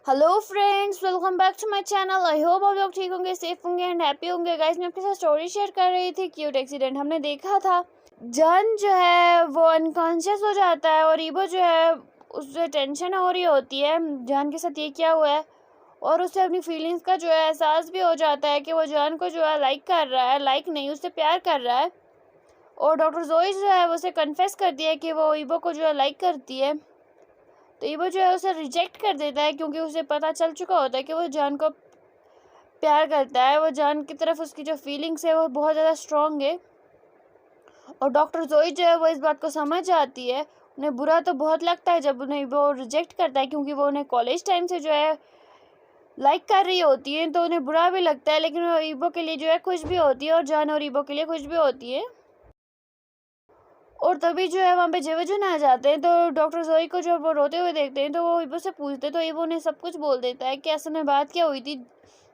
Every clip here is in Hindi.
Hello friends, welcome back to my channel. I hope आप लोग ठीक होंगे, सेफ होंगे एंड हैप्पी होंगे। गाइस, मैं आपके साथ स्टोरी शेयर कर रही थी। क्यूट एक्सीडेंट हमने देखा था। जन जो है वो अनकॉन्शियस हो जाता है और ईबो जो है उससे टेंशन हो रही होती है जान के साथ ये क्या हुआ है, और उसे अपनी फीलिंग्स का जो है एहसास भी हो जाता है कि वो जान को जो है लाइक कर रहा है, लाइक नहीं उससे प्यार कर रहा है। और डॉक्टर जोई जो है वो उसे कन्फेस करती है कि वो ईबो को जो है लाइक करती है। तो ईबो जो है उसे रिजेक्ट कर देता है क्योंकि उसे पता चल चुका होता है कि वो जान को प्यार करता है। वो जान की तरफ उसकी जो फीलिंग्स है वो बहुत ज़्यादा स्ट्रॉन्ग है। और डॉक्टर जोई जो है वो इस बात को समझ जाती है। उन्हें बुरा तो बहुत लगता है जब उन्हें वो रिजेक्ट करता है, क्योंकि वो उन्हें कॉलेज टाइम से जो है लाइक कर रही होती है, तो उन्हें बुरा भी लगता है। लेकिन वो ईबो के लिए जो है खुश भी होती है और जान और ईबो के लिए खुश भी होती है। और तभी जो है वहाँ पे जेवजुन आ जाते हैं। तो डॉक्टर जोई को जब वो रोते हुए देखते हैं तो वो ईबो से पूछते हैं, तो ईबो ने सब कुछ बोल देता है कि असल में बात क्या हुई थी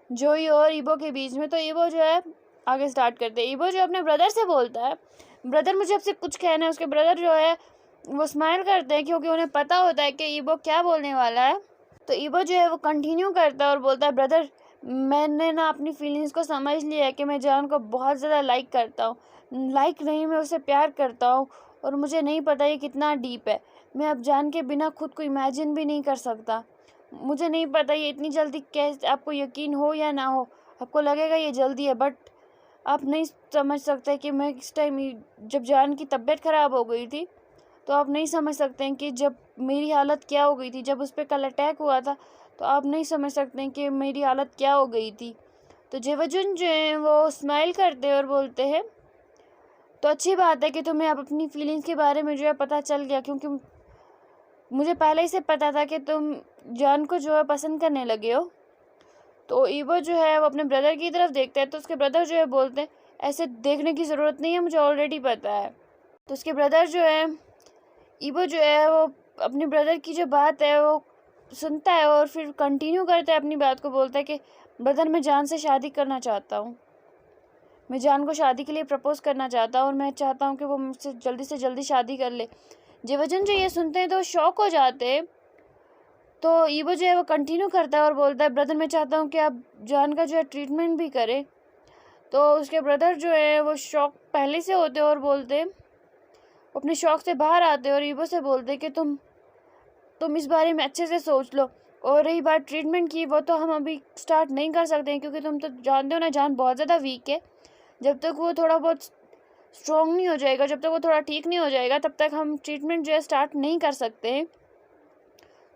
जोई और ईबो के बीच में। तो ईबो जो है आगे स्टार्ट करते हैं। ईबो जो अपने ब्रदर से बोलता है, ब्रदर मुझे आपसे कुछ कहना है। उसके ब्रदर जो है वो स्माइल करते हैं क्योंकि उन्हें पता होता है कि ईबो क्या बोलने वाला है। तो ईबो जो है वो कंटिन्यू करता है और बोलता है, ब्रदर मैंने ना अपनी फीलिंग्स को समझ लिया है कि मैं जान को बहुत ज़्यादा लाइक करता हूँ। लाइक नहीं, मैं उसे प्यार करता हूँ और मुझे नहीं पता ये कितना डीप है। मैं अब जान के बिना खुद को इमेजिन भी नहीं कर सकता। मुझे नहीं पता ये इतनी जल्दी कैसे, आपको यकीन हो या ना हो, आपको लगेगा ये जल्दी है, बट आप नहीं समझ सकते कि मैं इस टाइम जब जान की तबीयत ख़राब हो गई थी तो आप नहीं समझ सकते हैं कि जब मेरी हालत क्या हो गई थी। जब उस पर कल अटैक हुआ था तो आप नहीं समझ सकते हैं कि मेरी हालत क्या हो गई थी। तो जेवजुन जो है वो स्माइल करते हैं और बोलते हैं, तो अच्छी बात है कि तुम्हें अब अपनी फीलिंग्स के बारे में जो है पता चल गया, क्योंकि मुझे पहले ही से पता था कि तुम जान को जो है पसंद करने लगे हो। तो ईबो जो है वो अपने ब्रदर की तरफ देखता है, तो उसके ब्रदर जो है बोलते हैं, ऐसे देखने की ज़रूरत नहीं है, मुझे ऑलरेडी पता है। तो उसके ब्रदर जो है, ईबो जो है वो अपने ब्रदर की जो बात है वो सुनता है और फिर कंटिन्यू करता है अपनी बात को। बोलता है कि ब्रदर मैं जान से शादी करना चाहता हूँ, मैं जान को शादी के लिए प्रपोज करना चाहता हूँ और मैं चाहता हूँ कि वो मुझसे जल्दी से जल्दी शादी कर ले। जेवजुन जो ये सुनते हैं तो शॉक हो जाते हैं। तो ईबो जो है वो कंटिन्यू करता है और बोलता है, ब्रदर मैं चाहता हूँ कि आप जान का जो है ट्रीटमेंट भी करें। तो उसके ब्रदर जो है वो शॉक पहले से होते और बोलते, अपने शौक से बाहर आते और ईबो से बोलते कि तुम इस बारे में अच्छे से सोच लो। और रही बात ट्रीटमेंट की, वो तो हम अभी स्टार्ट नहीं कर सकते हैं क्योंकि तुम तो जानते हो ना जान बहुत ज़्यादा वीक है। जब तक वो थोड़ा बहुत स्ट्रॉन्ग नहीं हो जाएगा, जब तक वो थोड़ा ठीक नहीं हो जाएगा, तब तक हम ट्रीटमेंट जो है स्टार्ट नहीं कर सकते हैं।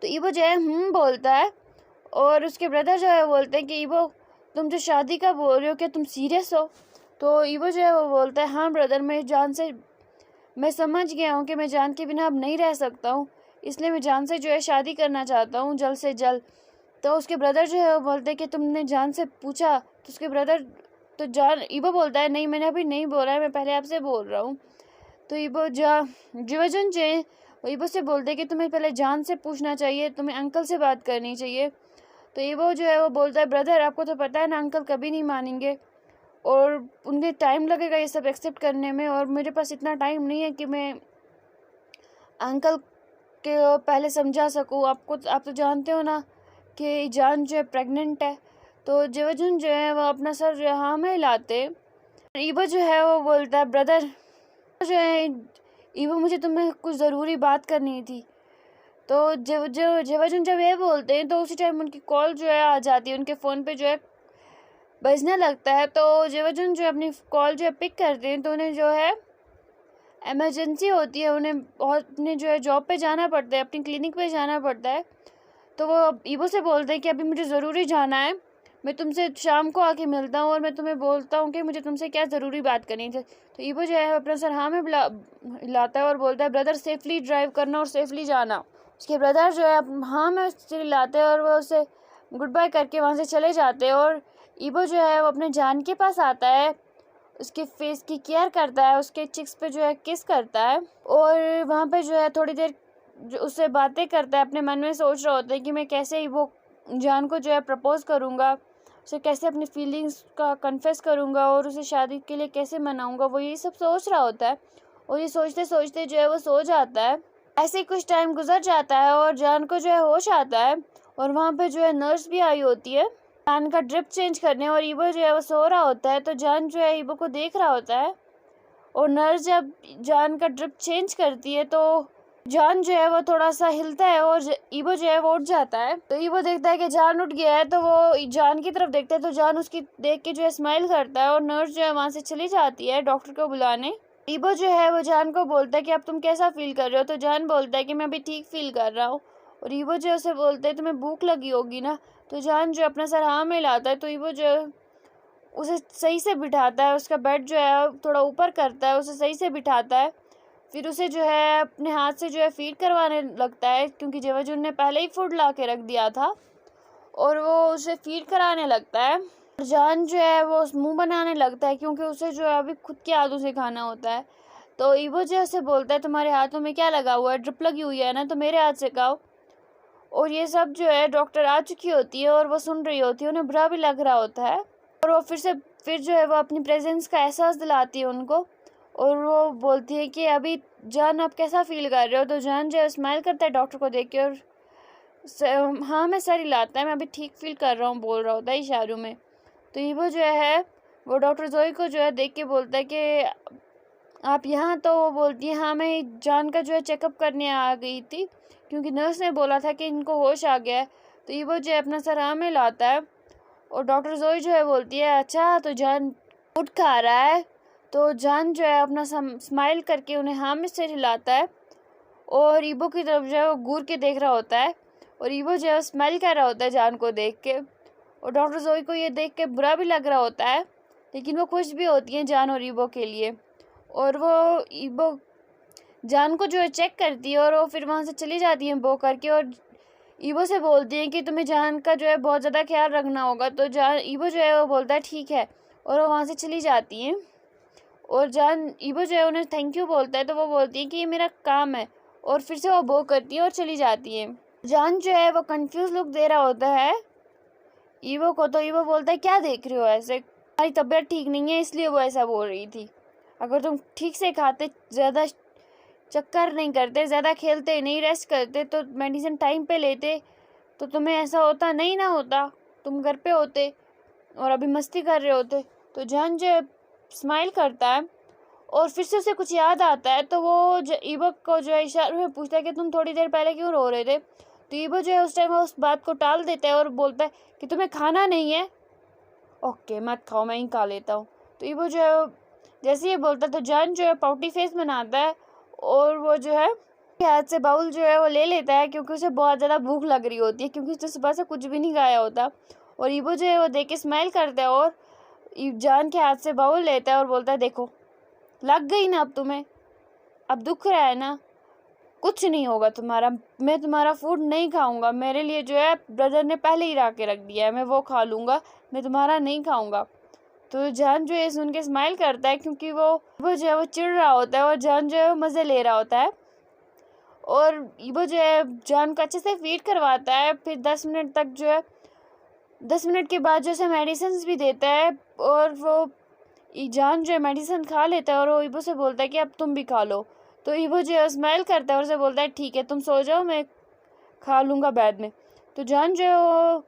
तो ईबो जो है बोलता है और उसके ब्रदर जो है बोलते हैं कि ईबो तुम जो शादी का बोल रहे हो क्या तुम सीरियस हो? तो ईबो जो है वो बोलता है, हाँ ब्रदर मैं समझ गया हूँ कि मैं जान के बिना अब नहीं रह सकता हूँ, इसलिए मैं जान से जो है शादी करना चाहता हूँ जल्द से जल्द। तो उसके ब्रदर जो है वो बोलते हैं कि तुमने जान से पूछा? तो उसके ब्रदर, तो जान ईबो बोलता है, नहीं मैंने अभी नहीं बोला है, मैं पहले आपसे बोल रहा हूँ। तो ईबो जेवजुन जो है वो ईबो से बोलते हैं कि तुम्हें पहले जान से पूछना चाहिए, तुम्हें अंकल से बात करनी चाहिए। तो ईबो जो है वो बोलता है, ब्रदर आपको तो पता है ना अंकल कभी नहीं मानेंगे और उनके टाइम लगेगा ये सब एक्सेप्ट करने में, और मेरे पास इतना टाइम नहीं है कि मैं अंकल के पहले समझा सकूँ। आप तो जानते हो ना कि जान जो है प्रेग्नेंट है। तो जेवजुन जो है वो अपना सर जो है हाँ में हिलाते। ईबो जो है वो बोलता है, ब्रदर जो है ईबो मुझे तुम्हें कुछ ज़रूरी बात करनी थी। तो जेवजुन जब ये बोलते हैं तो उसी टाइम उनकी कॉल जो है आ जाती है, उनके फ़ोन पे जो है बजने लगता है। तो जेवजुन जो अपनी कॉल जो है पिक करते हैं, तो उन्हें जो है इमरजेंसी होती है, उन्हें जो है जॉब पे जाना पड़ता है, अपनी क्लिनिक पे जाना पड़ता है। तो वो ईबो से बोलते हैं कि अभी मुझे ज़रूरी जाना है, मैं तुमसे शाम को आके मिलता हूँ और मैं तुम्हें बोलता हूँ कि मुझे तुमसे क्या ज़रूरी बात करनी थी। तो ईबो जो है अपना सर हाँ में हिलाता है और बोलता है, ब्रदर सेफली ड्राइव करना और सेफली जाना। उसके ब्रदर जो है हाँ में हिलाते हैं और वो उसे गुड बाय करके वहाँ से चले जाते हैं। और ईबो जो है वो अपने जान के पास आता है, उसके फेस की केयर करता है, उसके चिक्स पे जो है किस करता है और वहाँ पे जो है थोड़ी देर जो उससे बातें करता है। अपने मन में सोच रहा होता है कि मैं कैसे ही वो जान को जो है प्रपोज करूँगा, उसे कैसे अपनी फीलिंग्स का कन्फेस करूँगा और उसे शादी के लिए कैसे मनाऊँगा, वो यही सब सोच रहा होता है। और ये सोचते सोचते जो है वो सो जाता है। ऐसे ही कुछ टाइम गुजर जाता है और जान को जो है होश आता है और वहाँ पे जो है नर्स भी आई होती है जान का ड्रिप चेंज करने, और ईबो जो है वो सो रहा होता है। तो जान जो है ईबो को देख रहा होता है, और नर्स जब जान का ड्रिप चेंज करती है तो जान जो है वो थोड़ा सा हिलता है और ईबो जो है वो उठ जाता है। तो ईबो देखता है कि जान उठ गया है, तो वो जान की तरफ देखता है, तो जान उसकी देख के जो है स्माइल करता है, और नर्स जो है वहाँ से चली जाती है डॉक्टर को बुलाने। ईबो जो है वो जान को बोलता है कि अब तुम कैसा फील कर रहे हो। तो जान बोलता है कि मैं अभी ठीक फील कर रहा हूँ। और ईबो जो है उसे बोलते है तुम्हें भूख लगी होगी ना। तो जान जो अपना सर हाँ में लाता है, तो ईबो जो है उसे सही से बिठाता है, उसका बेड जो है थोड़ा ऊपर करता है, उसे सही से बिठाता है। फिर उसे जो है अपने हाथ से जो है फीड करवाने लगता है, क्योंकि जेवाजुन ने पहले ही फूड ला के रख दिया था, और वो उसे फीड कराने लगता है। जान जो है वो मुंह बनाने लगता है, क्योंकि उसे जो है अभी खुद के हाथों से खाना होता है। तो ईबो जो है उसे बोलता है तुम्हारे हाथों में क्या लगा हुआ है, ड्रिप लगी हुई है ना, तो मेरे हाथ से खाओ। और ये सब जो है डॉक्टर आ चुकी होती है और वो सुन रही होती है, उन्हें बुरा भी लग रहा होता है, और वो फिर जो है वो अपनी प्रेजेंस का एहसास दिलाती है उनको, और वो बोलती है कि अभी जान आप कैसा फील कर रहे हो। तो जान जो है स्माइल करता है डॉक्टर को देख के, और हाँ मैं सर हिलाता है, मैं अभी ठीक फील कर रहा हूँ बोल रहा होता है इशारों में। तो ईबो जो है वो डॉक्टर जोई को जो है देख के बोलता है कि आप यहाँ। तो वो बोलती है हाँ मैं जान का जो है चेकअप करने आ गई थी, क्योंकि नर्स ने बोला था कि इनको होश आ गया है। तो ईबो जो है अपना सर हाँ में लाता है, और डॉक्टर जोई जो है बोलती है अच्छा तो जान उठ खा रहा है। तो जान जो है अपना स्माइल करके उन्हें हाँ में सिर हिलाता है, और ईबो की तरफ जो है वो घूर के देख रहा होता है, और ईबो जो है स्माइल कर रहा होता है जान को देख के। और डॉक्टर जोई को ये देख के बुरा भी लग रहा होता है, लेकिन वो खुश भी होती हैं जान और ईबो के लिए। और वो ईबो जान को जो है चेक करती है, और वो फिर वहाँ से चली जाती है बो करके, और ईबो से बोलती है कि तुम्हें जान का जो है बहुत ज़्यादा ख्याल रखना होगा। तो जान ईबो जो है वो बोलता है ठीक है, और वो वहाँ से चली जाती हैं। और जान ईबो जो है उन्हें थैंक यू बोलता है, तो वो बोलती है कि ये मेरा काम है, और फिर से वो बो करती है और चली जाती है। जान जो है वो कंफ्यूज लुक दे रहा होता है ईबो को। तो ईबो बोलता है क्या देख रहे हो ऐसे, तुम्हारी तबीयत ठीक नहीं है इसलिए वो ऐसा बोल रही थी। अगर तुम ठीक से खाते, ज़्यादा चक्कर नहीं करते, ज़्यादा खेलते नहीं, रेस्ट करते, तो मेडिसिन टाइम पे लेते, तो तुम्हें ऐसा होता नहीं ना होता, तुम घर पे होते और अभी मस्ती कर रहे होते। तो जान जो स्माइल करता है, और फिर से उसे कुछ याद आता है, तो वो ईबो को जो है इशारों में पूछता है कि तुम थोड़ी देर पहले क्यों रो रहे थे। तो ईबो जो है उस टाइम उस बात को टाल देता है और बोलता है कि तुम्हें खाना नहीं है, ओके मत खाओ मैं ही खा लेता हूँ। तो ईबो जो है जैसे ये बोलता है, तो जान जो है पाउटी फेस बनाता है, और वो जो है हाथ से बाउल जो है वो ले लेता है, क्योंकि उसे बहुत ज़्यादा भूख लग रही होती है, क्योंकि उसने सुबह से कुछ भी नहीं खाया होता। और ईबो जो है वो देख के स्माइल करता है, और जान के हाथ से बाउल लेता है और बोलता है देखो लग गई ना अब तुम्हें, अब दुख रहा है ना, कुछ नहीं होगा तुम्हारा, मैं तुम्हारा फूड नहीं खाऊंगा, मेरे लिए जो है ब्रदर ने पहले ही ला के रख दिया है, मैं वो खा लूँगा, मैं तुम्हारा नहीं खाऊंगा। तो जान जो है सुन के स्माइल करता है, क्योंकि वो जो है वो चिढ़ रहा होता है, और जान जो है वो मज़े ले रहा होता है। और वो जो है जान को अच्छे से फीड करवाता है, फिर 10 मिनट तक जो है 10 मिनट के बाद जो है मेडिसिन भी देता है, और वो जान जो है मेडिसिन खा लेता है, और वो ईबो से बोलता है कि अब तुम भी खा लो। तो ईबो जो है स्माइल करता है और उसे बोलता है ठीक है तुम सो जाओ, मैं खा लूँगा बाद में। तो जान जो है वो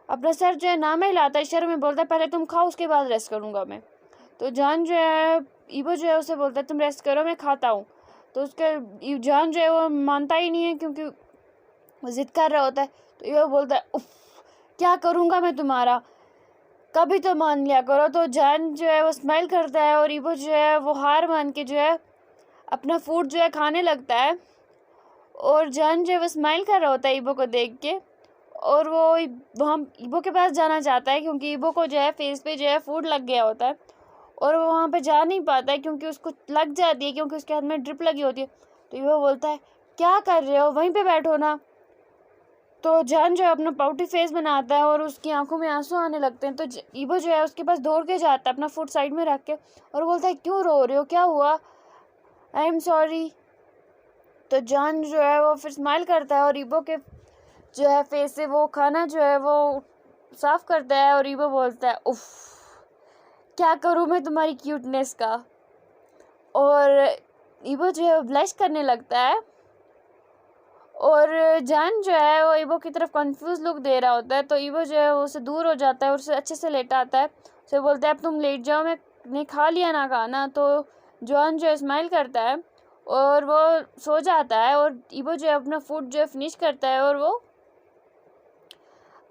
अपना सर जो है ना में हिलाता है, इशारे में बोलता है पहले तुम खाओ उसके बाद रेस्ट करूँगा मैं। तो जान जो है ईबो जो है उसे बोलता है तुम रेस्ट करो मैं खाता हूँ। तो उसके जान जो है वो मानता ही नहीं है, क्योंकि वो ज़िद कर रहा होता है। तो ईबो बोलता है उफ क्या करूँगा मैं तुम्हारा, कभी तो मान लिया करो। तो जान जो है वो स्माइल करता है, और ईबो जो है वो हार मान के जो है अपना फूड जो है खाने लगता है, और जान जो है वो स्माइल कर रहा होता है ईबो को देख के, और वो वहाँ ईबो के पास जाना चाहता है, क्योंकि ईबो को जो है फेस पे जो है फूड लग गया होता है, और वो वहाँ पे जा नहीं पाता है, क्योंकि उसको लग जाती है, क्योंकि उसके हाथ में ड्रिप लगी होती है। तो ईबो बोलता है क्या कर रहे हो, वहीं पे बैठो ना। तो जान जो है अपना पाउटी फेस बनाता है, और उसकी आंखों में आंसू आने लगते हैं। तो ईबो जो है उसके पास दौड़ के जाता है अपना फूड साइड में रख के, और बोलता है क्यों रो रहे हो, क्या हुआ, आई एम सॉरी। तो जान जो है वो फिर स्माइल करता है, और ईबो के जो है फेस से वो खाना जो है वो साफ करता है, और ईबो बोलता है उफ क्या करूँ मैं तुम्हारी क्यूटनेस का। और ईबो जो है ब्लश करने लगता है, और जान जो है वो ईबो की तरफ कंफ्यूज लुक दे रहा होता है। तो ईबो जो है वो उससे दूर हो जाता है और उसे अच्छे से लेटा आता है। उसे बोलता है अब तुम लेट जाओ, मैंने खा लिया ना खाना। तो जॉन जो है स्माइल करता है और वो सो जाता है। और ईबो जो है अपना फूड जो है फिनिश करता है और वो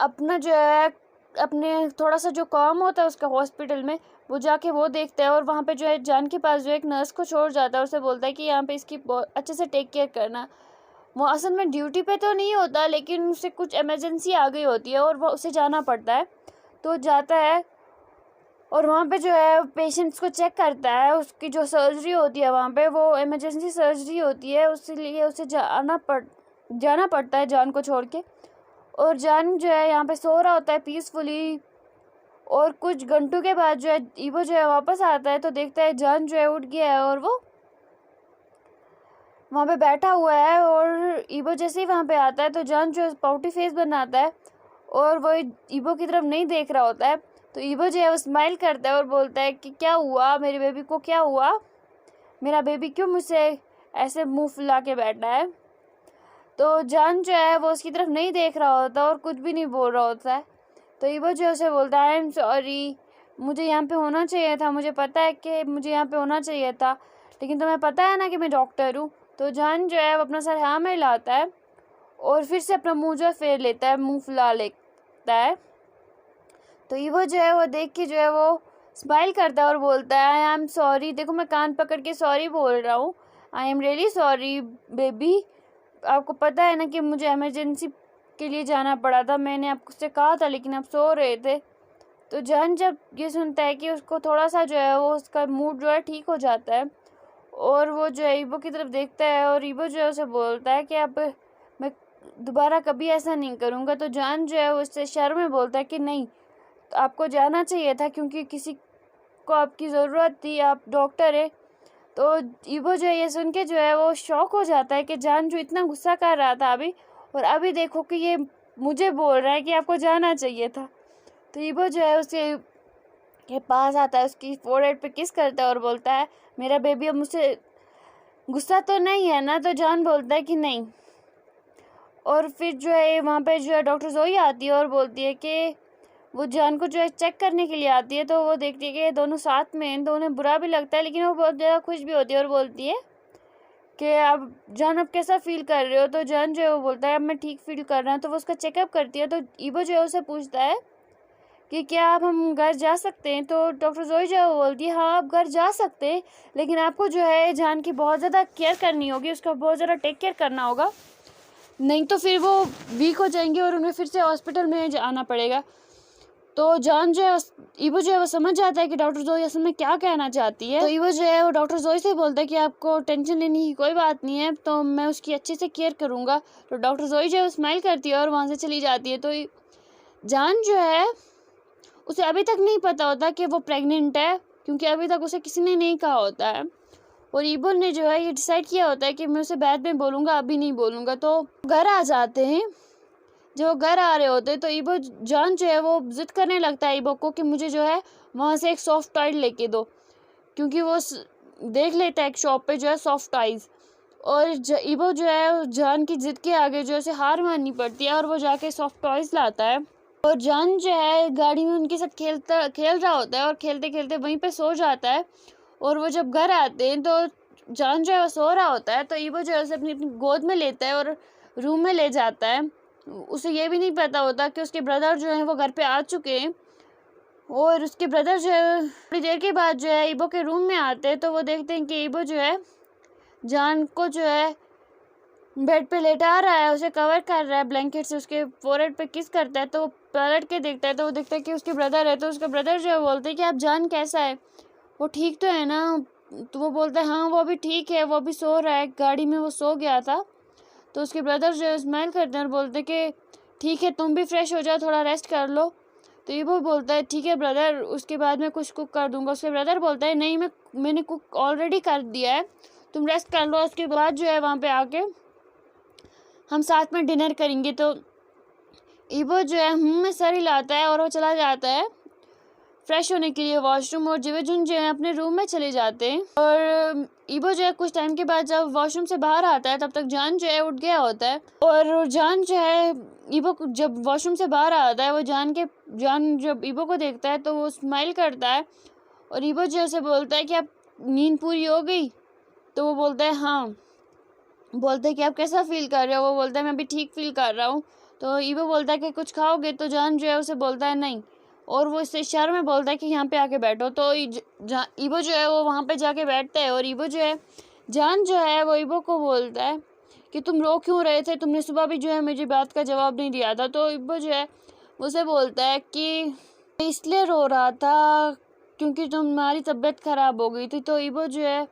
अपना जो है अपने थोड़ा सा जो काम होता है उसका हॉस्पिटल में वो जाके वो देखता है। और वहाँ पे जो है जान के पास जो है एक नर्स को छोड़ जाता है और उसे बोलता है कि यहाँ पे इसकी बहुत अच्छे से टेक केयर करना। वो असल में ड्यूटी पे तो नहीं होता, लेकिन उसे कुछ इमरजेंसी आ गई होती है और वो उसे जाना पड़ता है। तो जाता है और वहाँ पे जो है पेशेंट्स को चेक करता है। उसकी जो सर्जरी होती है वहाँ पे वो इमरजेंसी सर्जरी होती है, उसलिए उसे जाना पड़ता है जान को छोड़ के। और जान जो है यहाँ पे सो रहा होता है पीसफुली। और कुछ घंटों के बाद जो है ईबो जो है वापस आता है तो देखता है जान जो है उठ गया है और वो वहाँ पे बैठा हुआ है। और ईबो जैसे ही वहाँ पे आता है तो जान जो है पाउटी फेस बनाता है और वो ईबो की तरफ नहीं देख रहा होता है। तो ईबो जो है वो स्माइल करता है और बोलता है कि क्या हुआ, मेरे बेबी को क्या हुआ, मेरा बेबी क्यों मुझसे ऐसे मुंह फुला के बैठा है। तो जान जो है वो उसकी तरफ नहीं देख रहा होता और कुछ भी नहीं बोल रहा होता है। तो ईबो जो है उसे बोलता है आई एम सॉरी, मुझे यहाँ पे होना चाहिए था, मुझे पता है कि मुझे यहाँ पे होना चाहिए था, लेकिन तुम्हें पता है ना कि मैं डॉक्टर हूँ। तो जान जो है वो अपना सर हाँ में लाता है और फिर से अपना मुंह जो है फेर लेता है, मुंह फुला लेता है। तो ईबो जो है वो देख के जो है वो स्माइल करता है और बोलता है आई एम सॉरी, देखो मैं कान पकड़ के सॉरी बोल रहा हूँ, I am really sorry baby, आपको पता है ना कि मुझे इमरजेंसी के लिए जाना पड़ा था, मैंने आपसे कहा था लेकिन आप सो रहे थे। तो जान जब ये सुनता है कि उसको थोड़ा सा जो है वो उसका मूड जो है ठीक हो जाता है और वो जो है ईबो की तरफ देखता है और ईबो जो है उसे बोलता है कि अब मैं दोबारा कभी ऐसा नहीं करूँगा। तो जान जो है वो उससे शर्म में बोलता है कि नहीं, तो आपको जाना चाहिए था क्योंकि किसी को आपकी ज़रूरत थी, आप डॉक्टर है। तो ईबो जो है ये सुन के जो है वो शॉक हो जाता है कि जान जो इतना गुस्सा कर रहा था अभी, और अभी देखो कि ये मुझे बोल रहा है कि आपको जाना चाहिए था। तो ईबो जो है उसके के पास आता है, उसकी फोरहेड पे किस करता है और बोलता है मेरा बेबी अब मुझसे गुस्सा तो नहीं है ना। तो जान बोलता है कि नहीं। और फिर जो है वहाँ पे जो है डॉक्टर जोई आती है और बोलती है कि वो जान को जो है चेक करने के लिए आती है। तो वो देखती है कि दोनों साथ में हैं, तो उन्हें बुरा भी लगता है लेकिन वो बहुत ज़्यादा खुश भी होती है और बोलती है कि अब जान अब कैसा फील कर रहे हो। तो जान जो है वो बोलता है अब मैं ठीक फील कर रहा हूँ। तो वो उसका चेकअप करती है। तो ईबो जो है उसे पूछता है कि क्या आप हम घर जा सकते हैं। तो डॉक्टर जोई जो है वो बोलती है हाँ आप घर जा सकते हैं, लेकिन आपको जो है जान की बहुत ज़्यादा केयर करनी होगी, उसका बहुत ज़्यादा टेक केयर करना होगा, नहीं तो फिर वो वीक हो जाएंगे और उन्हें फिर से हॉस्पिटल में जाना पड़ेगा। तो जान जो है ईबो जो है वो समझ जाता है कि डॉक्टर जोई असल में क्या कहना चाहती है। तो ईबो जो है वो डॉक्टर जोई से बोलता है कि आपको टेंशन लेने की कोई बात नहीं है, तो मैं उसकी अच्छे से केयर करूँगा। तो डॉक्टर जोई जो है वो स्माइल करती है और वहाँ से चली जाती है। तो जान जो है उसे अभी तक नहीं पता होता कि वो प्रेग्नेंट है, क्योंकि अभी तक उसे किसी ने नहीं कहा होता है। और ईबो ने जो है ये डिसाइड किया होता है कि मैं उसे बाद में बोलूँगा, अभी नहीं बोलूँगा। तो घर आ जाते हैं। जो घर आ रहे होते तो ईबो जान जो है वो जिद करने लगता है ईबो को कि मुझे जो है वहाँ से एक सॉफ्ट टॉय लेके दो, क्योंकि वो देख लेता है एक शॉप पे जो है सॉफ्ट टॉयज़। और ईबो जो है जान की जिद के आगे जो है उसे हार माननी पड़ती है और वो जाके सॉफ्ट टॉयज़ लाता है। और जान जो है गाड़ी में उनके साथ खेल रहा होता है और खेलते खेलते वहीं पे सो जाता है। और वो जब घर आते हैं तो जान जो है वो सो रहा होता है। तो ईबो जो है उसे अपनी गोद में लेता है और रूम में ले जाता है। उसे ये भी नहीं पता होता कि उसके ब्रदर जो हैं वो घर पे आ चुके हैं। और उसके ब्रदर जो है थोड़ी देर के बाद जो है ईबो के रूम में आते हैं। तो वो देखते हैं कि ईबो जो है जान को जो है बेड पे लेटा रहा है, उसे कवर कर रहा है ब्लैंकेट से, उसके फोरहेड पे किस करता है। तो वो पलट के देखता है तो वो देखता है कि उसके ब्रदर है। तो उसका ब्रदर जो है बोलते हैं कि आप जान कैसा है, वो ठीक तो है ना। तो वो बोलता है हाँ वो भी ठीक है, वो भी सो रहा है, गाड़ी में वो सो गया था। तो उसके ब्रदर जो है स्माइल करते हैं और बोलते हैं कि ठीक है तुम भी फ्रेश हो जाओ, थोड़ा रेस्ट कर लो। तो ये वो बोलता है ठीक है ब्रदर, उसके बाद मैं कुछ कुक कर दूंगा। उसके ब्रदर बोलता है नहीं मैंने कुक ऑलरेडी कर दिया है, तुम रेस्ट कर लो, उसके बाद जो है वहाँ पे आके हम साथ में डिनर करेंगे। तो ईबो जो है में सर हिलाता है और वो चला जाता है। फ्रेश होने के लिए वॉशरूम, और जिवेजुन जो है अपने रूम में चले जाते हैं। और ईबो जो है कुछ टाइम के बाद जब वॉशरूम से बाहर आता है तब तक जान जो है उठ गया होता है। और जान जो है ईबो जब वॉशरूम से बाहर आता है, वो जान जब ईबो को देखता है तो वो स्माइल करता है। और ईबो जो उसे बोलता है कि आप नींद पूरी हो गई? तो वो बोलता है हाँ। बोलते हैं कि आप कैसा फील कर रहे हो? वो बोलता है मैं भी ठीक फील कर रहा हूँ। तो ईबो बोलता है कि कुछ खाओगे? तो जान जो है उसे बोलता है नहीं, और वो इससे इशारे में बोलता है कि यहाँ पे आके बैठो। तो ईबो जो है वो वहाँ पे जाके बैठता है। और ईबो जो है जान जो है वो ईबो को बोलता है कि तुम रो क्यों रहे थे? तुमने सुबह भी जो है मेरी बात का जवाब नहीं दिया था। तो ईबो जो है उसे बोलता है कि मैं इसलिए रो रहा था क्योंकि तुम्हारी तबीयत खराब हो गई थी। तो ईबो जो है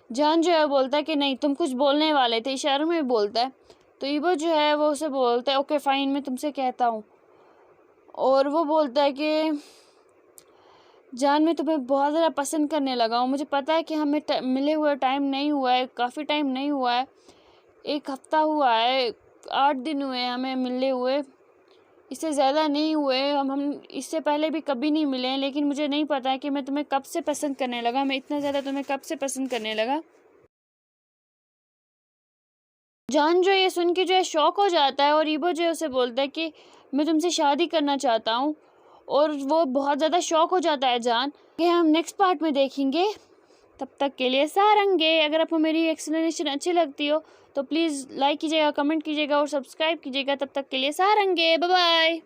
जान जो है बोलता है कि नहीं, तुम कुछ बोलने वाले थे, इशारों में बोलता है। तो ईबो जो है वो उसे बोलता है ओके फाइन, मैं तुमसे कहता हूँ। और वो बोलता है कि जान मैं तुम्हें बहुत ज़्यादा पसंद करने लगा हूँ। मुझे पता है कि हमें मिले हुए टाइम नहीं हुआ है, काफ़ी टाइम नहीं हुआ है, 1 हफ्ता हुआ है, 8 दिन हुए हैं हमें मिले हुए, इससे ज़्यादा नहीं हुए। हम इससे पहले भी कभी नहीं मिले हैं, लेकिन मुझे नहीं पता है कि मैं तुम्हें कब से पसंद करने लगा, मैं इतना ज़्यादा तुम्हें कब से पसंद करने लगा। जान जो ये सुन के जो है शॉक हो जाता है। और ईबो जो है उसे बोलता है कि मैं तुमसे शादी करना चाहता हूँ। और वो बहुत ज़्यादा शॉक हो जाता है जान। कि हम नेक्स्ट पार्ट में देखेंगे। तब तक के लिए सारंगे। अगर आपको मेरी एक्सप्लेनेशन अच्छी लगती हो तो प्लीज़ लाइक कीजिएगा, कमेंट कीजिएगा और सब्सक्राइब कीजिएगा। तब तक के लिए सारंगे, बाय बाय।